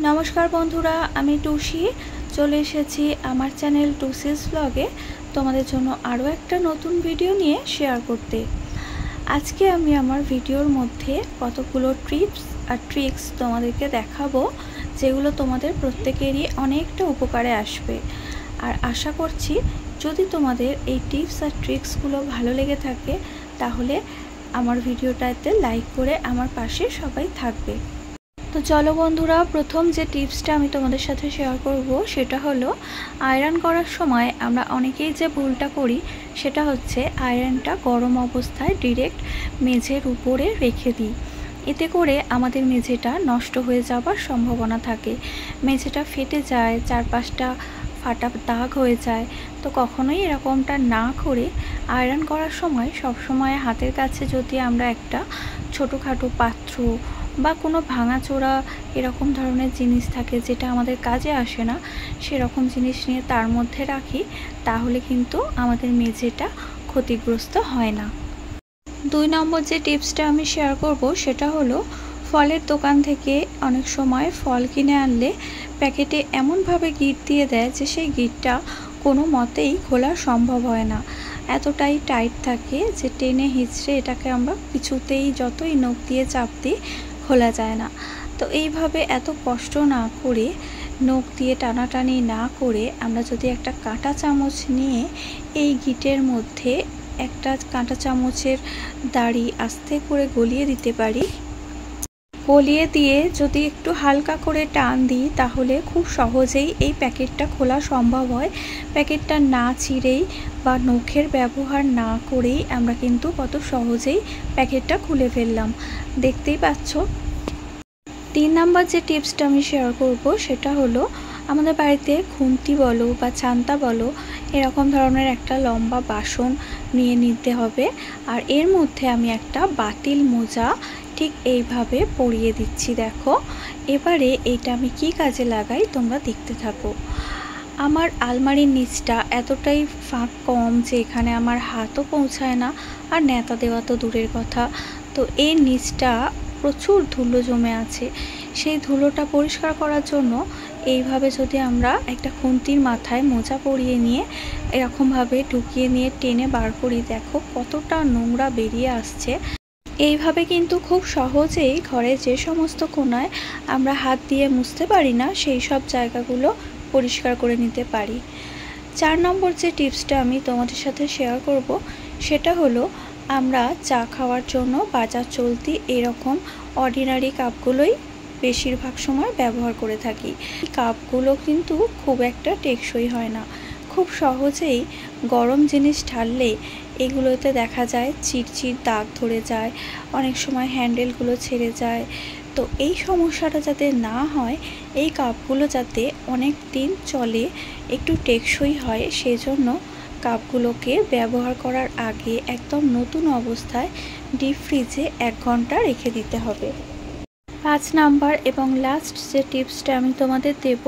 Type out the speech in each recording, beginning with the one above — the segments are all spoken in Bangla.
नमस्कार बंधुरा आमी टुसी चले एसेছি আমার চ্যানেল টুসিস ব্লগে তোমাদের জন্য আরো একটা নতুন ভিডিও নিয়ে শেয়ার করতে। আজকে আমি আমার ভিডিওর মধ্যে কতগুলো টিপস আর ট্রিক্স তোমাদেরকে দেখাবো যেগুলো তোমাদের প্রত্যেকেরই অনেকটা উপকারে আসবে। আর আশা করছি যদি তোমাদের এই টিপস আর ট্রিক্সগুলো ভালো লেগে থাকে তাহলে আমার ভিডিওটাতে লাইক করে আমার পাশে সবাই থাকবে। तो चलो बंधुरा प्रथम जे टिप्सटा आमी तोमादेर साथे शेयर करब सेटा हलो आयरन करार समय आमरा अनेकेई जे भुलटा करी सेटा हच्छे आयरनटा गरम अवस्थाय डायरेक्ट मेझेर उपरे रेखे दिई। एते करे आमादेर मेझेटा नष्ट हये जाবার सम्भावना थाके, मेझेटा फेटे जाय, चारपाशटा फाटा दाग हये जाय। तो कखनोई एरकमटा ना करे आयरन करार समय सब समय हाथेर काछे जोदि आमरा एकटा छोटोखाटो पात्र বা কোনো ভাঙাচোরা এরকম ধরনের জিনিস থাকে যেটা আমাদের কাজে আসে না সেরকম জিনিস নিয়ে তার মধ্যে রাখি তাহলে কিন্তু আমাদের মেঝেটা ক্ষতিগ্রস্ত হয় না। 2 নম্বর যে টিপসটা আমি শেয়ার করব সেটা হলো ফলের দোকান থেকে অনেক সময় ফল কিনে আনলে প্যাকেটে এমনভাবে গিঁট দিয়ে দেয় যে সেই গিঁটটা কোনো মতেই খোলা সম্ভব হয় না, এতটাই টাইট থাকে যে টেনে হিঁচড়ে এটাকে আমরা কিছুতেই যতই নখ দিয়ে চাপ দিই খোলা যায় না। তো এইভাবে এত কষ্ট না করে নখ দিয়ে টানাটানি না করে আমরা যদি একটা কাঁটা চামচ নিয়ে এই গিঁটের মধ্যে একটা কাঁটা চামচের দাড়ি আস্তে করে গলিয়ে দিতে পারি, গলিয়ে দিয়ে যদি একটু হালকা করে টান দিই তাহলে খুব সহজেই এই প্যাকেটটা খোলা সম্ভব হয়। প্যাকেটটা না ছিঁড়েই বা নখের ব্যবহার না করেই আমরা কিন্তু কত সহজেই প্যাকেটটা খুলে ফেললাম, দেখতেই পাচ্ছ। 3 নাম্বার যে টিপসটা আমি শেয়ার করব সেটা হলো আমাদের বাড়িতে খুন্তি বলো বা ছান্তা বলো এরকম ধরনের একটা লম্বা বাসন নিয়ে নিতে হবে। আর এর মধ্যে আমি একটা বাতিল মোজা ঠিক এইভাবে পরিয়ে দিচ্ছি, দেখো। এবারে এইটা আমি কি কাজে লাগাই তোমরা দেখতে থাকো। আমার আলমারির নিচটা এতটাই ফাঁক কম যে এখানে আমার হাতও পৌঁছায় না আর নেতা দেওয়া তো দূরের কথা। তো এর নিচটা প্রচুর ধুলো জমে আছে, সেই ধুলোটা পরিষ্কার করার জন্য এইভাবে যদি আমরা একটা খুন্তির মাথায় মোজা পরিয়ে নিয়ে এরকমভাবে ঢুকিয়ে নিয়ে টেনে বার করি, দেখো কতটা নোংরা বেরিয়ে আসছে। এইভাবে কিন্তু খুব সহজেই ঘরে যে সমস্ত কোণায় আমরা হাত দিয়ে মুছতে পারি না সেই সব জায়গাগুলো পরিষ্কার করে নিতে পারি। 4 নম্বর যে টিপসটা আমি তোমাদের সাথে শেয়ার করব সেটা হলো আমরা চা খাওয়ার জন্য বাজার চলতি এরকম অর্ডিনারি কাপগুলোই বেশিরভাগ সময় ব্যবহার করে থাকি। এই কাপগুলো কিন্তু খুব একটা টেকসই হয় না, খুব সহজেই গরম জিনিস ঢাললে এগুলোতে দেখা যায় চিরচির দাগ ধরে যায়, অনেক সময় হ্যান্ডেলগুলো ছেড়ে যায়। তো এই সমস্যাটা যাতে না হয়, এই কাপগুলো যাতে অনেক দিন চলে, একটু টেকসই হয়, সেজন্য কাপগুলোকে ব্যবহার করার আগে একদম নতুন অবস্থায় ডিপ ফ্রিজে 1 ঘন্টা রেখে দিতে হবে। 5 নাম্বার এবং লাস্ট যে টিপসটা আমি তোমাদের দেব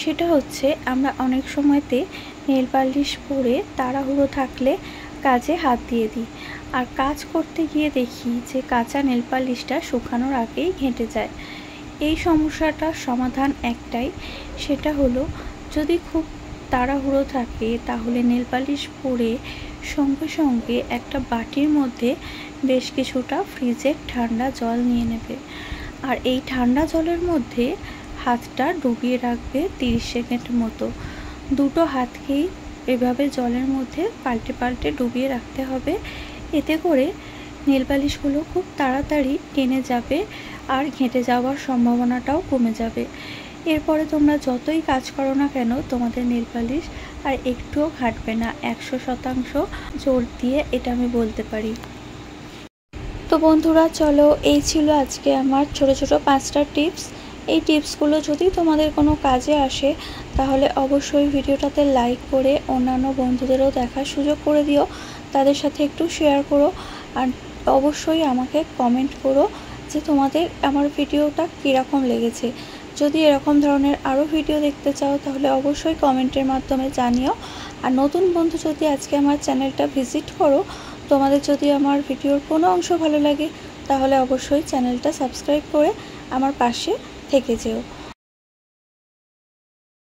সেটা হচ্ছে আমরা অনেক সময়তে নেল পালিশ পরে তাড়াহুড়ো থাকলে কাজে হাত দিয়ে দিই আর কাজ করতে গিয়ে দেখি যে কাঁচা নেল পালিশটা শুকানোর আগেই ঘেঁটে যায়। এই সমস্যাটার সমাধান একটাই, সেটা হলো যদি খুব তাড়াহুড়ো থাকে তাহলে নেল পালিশ পরে সঙ্গে সঙ্গে একটা বাটির মধ্যে বেশ কিছুটা ফ্রিজের ঠান্ডা জল নিয়ে নেবে আর এই ঠান্ডা জলের মধ্যে হাতটা ডুবিয়ে রাখবে 30 সেকেন্ড মতো। দুটো হাতকেই এভাবে জলের মধ্যে পাল্টে পাল্টে ডুবিয়ে রাখতে হবে, এতে করে নেল পালিশগুলো খুব তাড়াতাড়ি টেনে যাবে আর ঘেঁটে যাওয়ার সম্ভাবনাটাও কমে যাবে। এরপরে তোমরা যতই কাজ করো না কেন তোমাদের নেল পালিশ আর একটুও ঘাটবে না, 100% জোর দিয়ে এটা আমি বলতে পারি। তো বন্ধুরা চলো, এই ছিল আজকে আমার ছোট ছোট 5টা টিপস। এই টিপসগুলো যদি তোমাদের কোনো কাজে আসে তাহলে অবশ্যই ভিডিওটাতে লাইক করে অন্যান্য বন্ধুদেরও দেখার সুযোগ করে দিও, তাদের সাথে একটু শেয়ার করো আর অবশ্যই আমাকে কমেন্ট করো যে তোমাদের আমার ভিডিওটা কীরকম লেগেছে। যদি এরকম ধরনের আরও ভিডিও দেখতে চাও তাহলে অবশ্যই কমেন্টের মাধ্যমে জানিও। আর নতুন বন্ধু যদি আজকে আমার চ্যানেলটা ভিজিট করো, তোমাদের যদি আমার ভিডিওর কোনো অংশ ভালো লাগে তাহলে অবশ্যই চ্যানেলটা সাবস্ক্রাইব করে আমার পাশে থেকে যেও।